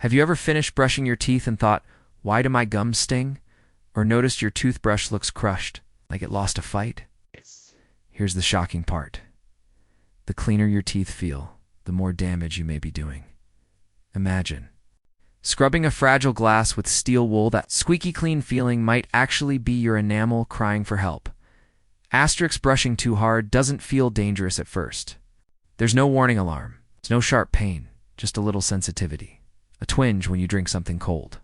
Have you ever finished brushing your teeth and thought, why do my gums sting? Or noticed your toothbrush looks crushed, like it lost a fight? Here's the shocking part. The cleaner your teeth feel, the more damage you may be doing. Imagine scrubbing a fragile glass with steel wool. That squeaky clean feeling might actually be your enamel crying for help. Asterisk, brushing too hard doesn't feel dangerous at first. There's no warning alarm. There's no sharp pain, just a little sensitivity. A twinge when you drink something cold.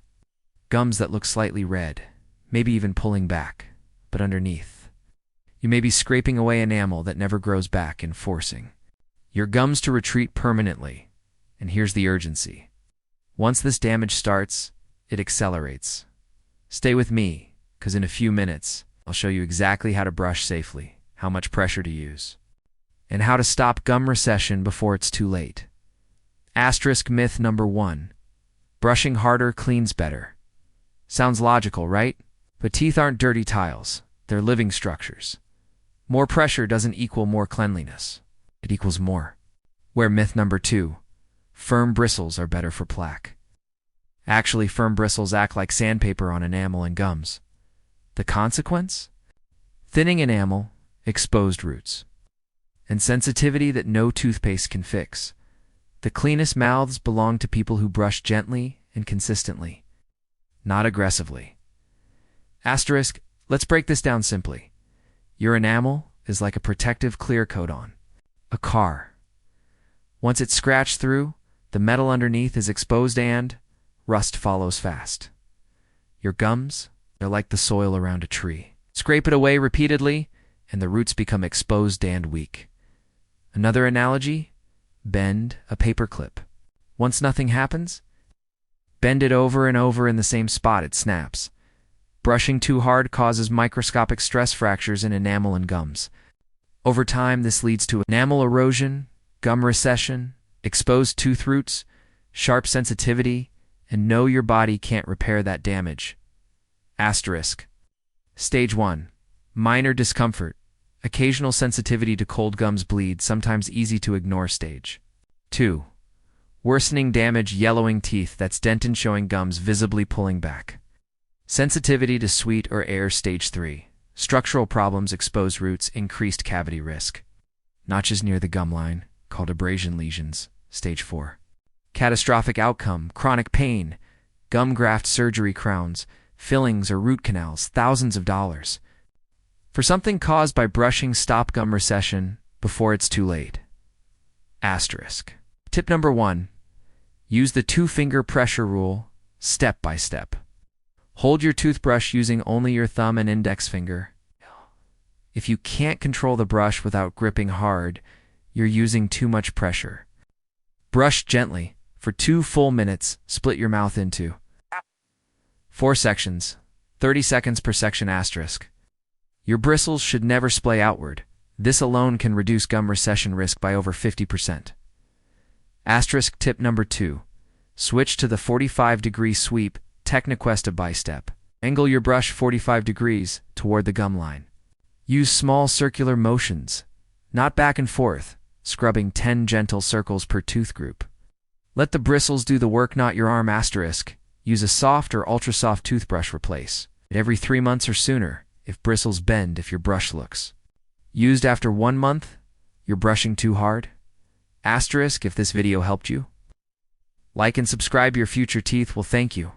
Gums that look slightly red, maybe even pulling back, but underneath, you may be scraping away enamel that never grows back and forcing your gums to retreat permanently. And here's the urgency. Once this damage starts, it accelerates. Stay with me, because in a few minutes, I'll show you exactly how to brush safely, how much pressure to use, and how to stop gum recession before it's too late. Asterisk, myth number 1. Brushing harder cleans better. Sounds logical, right? But teeth aren't dirty tiles. They're living structures. More pressure doesn't equal more cleanliness. It equals more. Where myth number 2. Firm bristles are better for plaque. Actually, firm bristles act like sandpaper on enamel and gums. The consequence? Thinning enamel, exposed roots, and sensitivity that no toothpaste can fix. The cleanest mouths belong to people who brush gently and consistently, not aggressively. Asterisk, let's break this down simply. Your enamel is like a protective clear coat on a car. Once it's scratched through, the metal underneath is exposed and rust follows fast. Your gums, they're like the soil around a tree. Scrape it away repeatedly, and the roots become exposed and weak. Another analogy? Bend a paper clip. Once nothing happens, bend it over and over in the same spot, it snaps. Brushing too hard causes microscopic stress fractures in enamel and gums. Over time, this leads to enamel erosion, gum recession, exposed tooth roots, sharp sensitivity, and no, your body can't repair that damage. Asterisk. Stage 1. Minor discomfort. Occasional sensitivity to cold gums bleed, sometimes easy to ignore. Stage 2. Worsening damage, yellowing teeth, that's dentin showing gums visibly pulling back. Sensitivity to sweet or air. Stage 3. Structural problems, exposed roots, increased cavity risk. Notches near the gum line, called abrasion lesions. Stage 4. Catastrophic outcome, chronic pain, gum graft surgery, crowns, fillings or root canals, thousands of dollars. For something caused by brushing, stop gum recession before it's too late. Asterisk. Tip number 1. Use the 2-finger pressure rule, step by step. Hold your toothbrush using only your thumb and index finger. If you can't control the brush without gripping hard, you're using too much pressure. Brush gently. For 2 full minutes, split your mouth into 4 sections, 30 seconds per section. Asterisk. Your bristles should never splay outward. This alone can reduce gum recession risk by over 50%. Asterisk. Tip number 2. Switch to the 45-degree sweep, Techniquesta bistep. Angle your brush 45 degrees toward the gum line. Use small circular motions, not back and forth, scrubbing 10 gentle circles per tooth group. Let the bristles do the work, not your arm. Asterisk. Use a soft or ultra-soft toothbrush. Replace it every 3 months or sooner if bristles bend. If your brush looks used after 1 month, you're brushing too hard. Asterisk. If this video helped you, like and subscribe. Your future teeth will thank you.